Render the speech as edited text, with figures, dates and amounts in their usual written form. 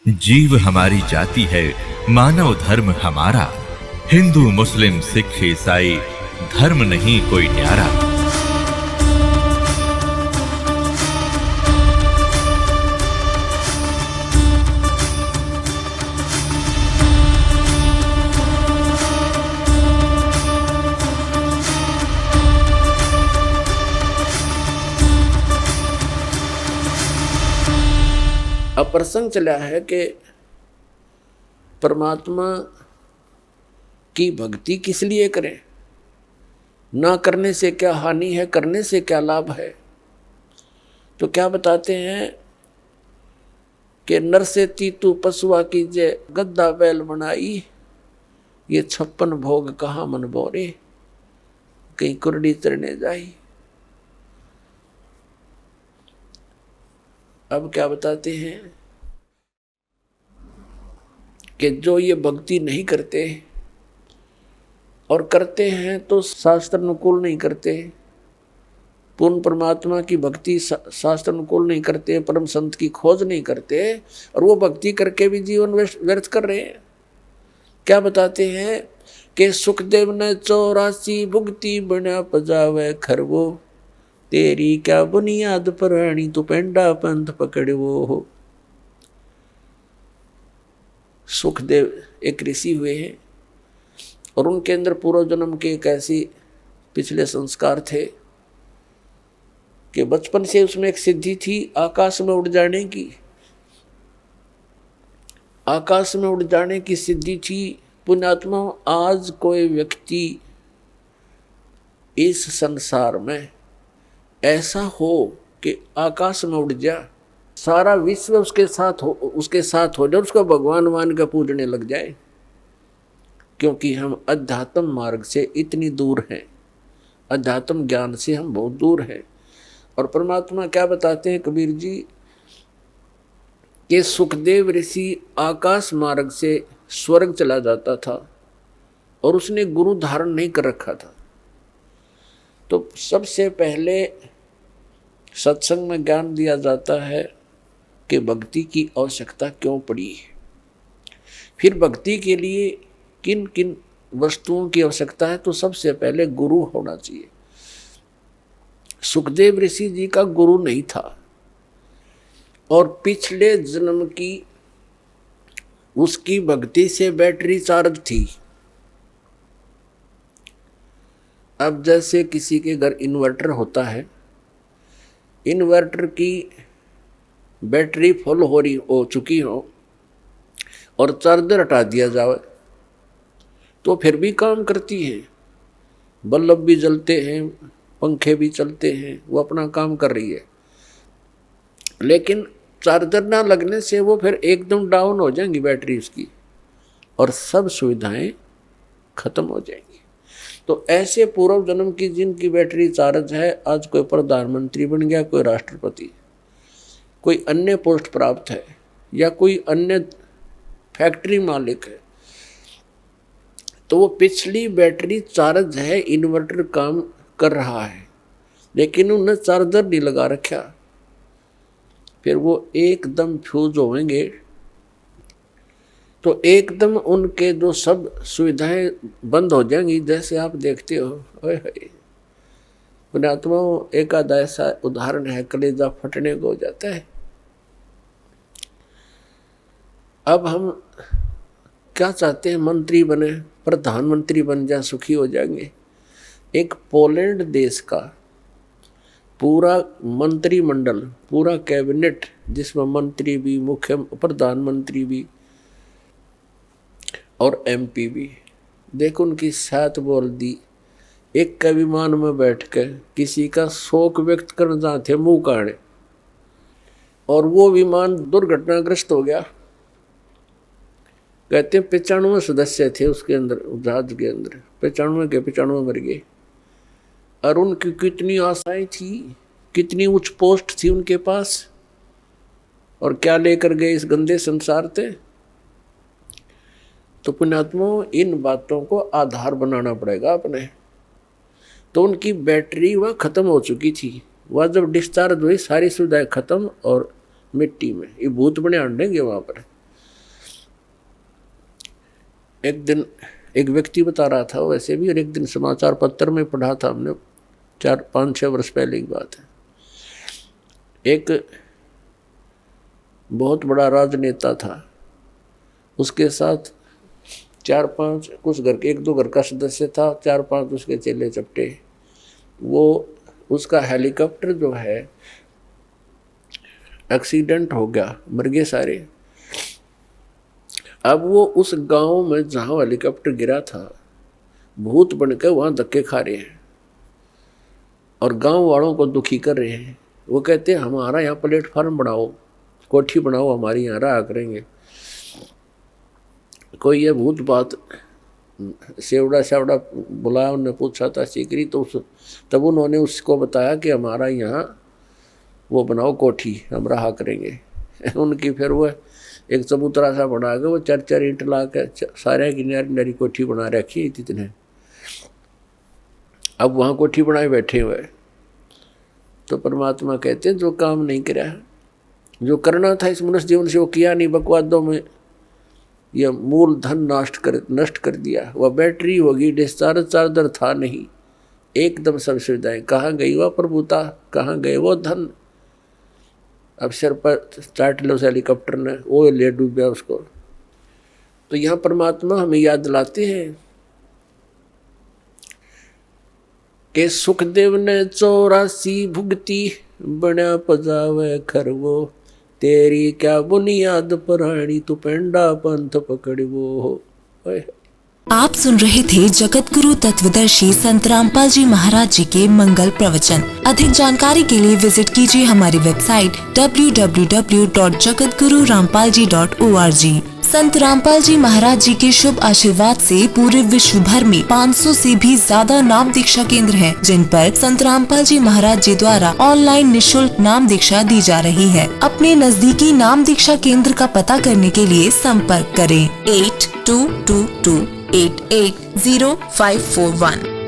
जीव हमारी जाति है, मानव धर्म हमारा। हिंदू मुस्लिम सिख ईसाई धर्म नहीं कोई न्यारा। अब प्रसंग चला है कि परमात्मा की भक्ति किस लिए करें, ना करने से क्या हानि है, करने से क्या लाभ है। तो क्या बताते हैं कि नर से तीतु पशुआ कीजे, गद्दा बैल बनाई, ये 56 भोग कहाँ मन बोरे, कहीं कुरडी चरने जाई। अब क्या बताते हैं कि जो ये भक्ति नहीं करते और करते हैं तो शास्त्र अनुकूल नहीं करते, पूर्ण परमात्मा की भक्ति शास्त्र अनुकूल नहीं करते, परम संत की खोज नहीं करते, और वो भक्ति करके भी जीवन व्यर्थ कर रहे हैं। क्या बताते हैं कि सुखदेव ने 84 भुगती बना पजावे खरवो, तेरी क्या बुनियाद पुरानी तू पेंडा पंथ पकड़वो हो। सुखदेव एक ऋषि हुए हैं और उनके अंदर पूर्व जन्म के एक ऐसी पिछले संस्कार थे कि बचपन से उसमें एक सिद्धि थी आकाश में उड़ जाने की। आकाश में उड़ जाने की सिद्धि थी। पुण्यात्मा, आज कोई व्यक्ति इस संसार में ऐसा हो कि आकाश में उड़ जा, सारा विश्व उसके साथ हो जाए, उसको भगवान मान के पूजने लग जाए, क्योंकि हम अध्यात्म मार्ग से इतनी दूर हैं, अध्यात्म ज्ञान से हम बहुत दूर हैं। और परमात्मा क्या बताते हैं कबीर जी कि सुखदेव ऋषि आकाश मार्ग से स्वर्ग चला जाता था और उसने गुरु धारण नहीं कर रखा था। तो सबसे पहले सत्संग में ज्ञान दिया जाता है कि भक्ति की आवश्यकता क्यों पड़ी है, फिर भक्ति के लिए किन किन वस्तुओं की आवश्यकता है। तो सबसे पहले गुरु होना चाहिए। सुखदेव ऋषि जी का गुरु नहीं था और पिछले जन्म की उसकी भक्ति से बैटरी चार्ज थी। अब जैसे किसी के घर इन्वर्टर होता है, इन्वर्टर की बैटरी फुल हो चुकी हो और चार्जर हटा दिया जाए तो फिर भी काम करती है, बल्ब भी जलते हैं, पंखे भी चलते हैं, वो अपना काम कर रही है। लेकिन चार्जर ना लगने से वो फिर एकदम डाउन हो जाएंगी बैटरी उसकी और सब सुविधाएं खत्म हो जाएंगी। तो ऐसे पूर्व जन्म की जिनकी बैटरी चार्ज है, आज कोई प्रधानमंत्री बन गया, कोई राष्ट्रपति, कोई अन्य पोस्ट प्राप्त है या कोई अन्य फैक्ट्री मालिक है, तो वो पिछली बैटरी चार्ज है, इन्वर्टर काम कर रहा है, लेकिन उन्हें चार्जर नहीं लगा रखा, फिर वो एकदम फ्यूज होंगे तो एकदम उनके जो सब सुविधाएं बंद हो जाएंगी। जैसे आप देखते हो, पुण्यात्माओं, एक आधा ऐसा उदाहरण है, कलेजा फटने को हो जाता है। अब हम क्या चाहते हैं, मंत्री बने, प्रधानमंत्री बन जाए, सुखी हो जाएंगे। एक पोलैंड देश का पूरा मंत्रिमंडल, पूरा कैबिनेट, जिसमें मंत्री भी, मुख्य प्रधानमंत्री भी और एमपी भी, देखो उनकी साथ बोल दी, एक का विमान में बैठ कर किसी का शोक व्यक्त करना चाहते मुंह काढ़े और वो विमान दुर्घटनाग्रस्त हो गया। कहते 95 सदस्य थे उसके अंदर, जहाज के अंदर 95 के 95 मर गए। और उनकी कितनी आशाएं थी, कितनी उच्च पोस्ट थी उनके पास, और क्या लेकर गए इस गंदे संसार से। तो पुण्यात्माओं, इन बातों को आधार बनाना पड़ेगा अपने। तो उनकी बैटरी वह खत्म हो चुकी थी, वह जब डिस्चार्ज हुई सारी सुविधाएं खत्म और मिट्टी में ये भूत बने अंडेंगे वहां पर। एक दिन एक व्यक्ति बता रहा था वैसे भी, और एक दिन समाचार पत्र में पढ़ा था हमने, 4-5-6 वर्ष पहले की बात है। एक बहुत बड़ा राजनेता था, उसके साथ 4-5 कुछ घर के 1-2 घर का सदस्य था, 4-5 उसके चेले चपटे। वो उसका हेलीकॉप्टर जो है एक्सीडेंट हो गया, मर गए सारे। अब वो उस गांव में जहां हेलीकॉप्टर गिरा था भूत बनकर वहां धक्के खा रहे हैं और गांव वालों को दुखी कर रहे हैं। वो कहते हैं हमारा यहाँ प्लेटफार्म बनाओ, कोठी बनाओ, हमारी यहाँ रहा करेंगे। कोई ये भूत बात सेवड़ा बुलाया, उन्होंने पूछा था सीकरी, तो तब उन्होंने उसको बताया कि हमारा यहाँ वो बनाओ कोठी, हम रहा करेंगे। उनकी फिर वो एक चबूतरा सा बना के वो 4-4 ईंट ला के सारे की नारी कोठी बना रखी इतने। अब वहाँ कोठी बनाए बैठे हुए। तो परमात्मा कहते हैं जो काम नहीं करा, जो करना था इस मनुष्य जीवन से वो किया नहीं, बकवादों में यह मूल धन नष्ट कर दिया। वह बैटरी होगी डिस्चार्ज चार्जर था नहीं, एकदम सब सुविधाएं। कहाँ गई वह प्रभुता, कहाँ गए वो धन। अब सिर पर चाट लो उस हेलीकॉप्टर ने, वो ले डूबा उसको। तो यहाँ परमात्मा हमें याद दिलाते हैं कि सुखदेव ने 84 भुगती, बना पजावे खरवो, तेरी क्या बुनियाद प्राणी, तू पेंडा पंथ पकड़वो। आप सुन रहे थे जगत गुरु तत्वदर्शी संत रामपाल जी महाराज जी के मंगल प्रवचन। अधिक जानकारी के लिए विजिट कीजिए हमारी वेबसाइट www.jagatgururampalji.org। संत रामपाल जी महाराज जी के शुभ आशीर्वाद से पूरे विश्व भर में 500 से भी ज्यादा नाम दीक्षा केंद्र हैं, जिन पर संत रामपाल जी महाराज जी द्वारा ऑनलाइन निशुल्क नाम दीक्षा दी जा रही है। अपने नजदीकी नाम दीक्षा केंद्र का पता करने के लिए संपर्क करें 8222880541।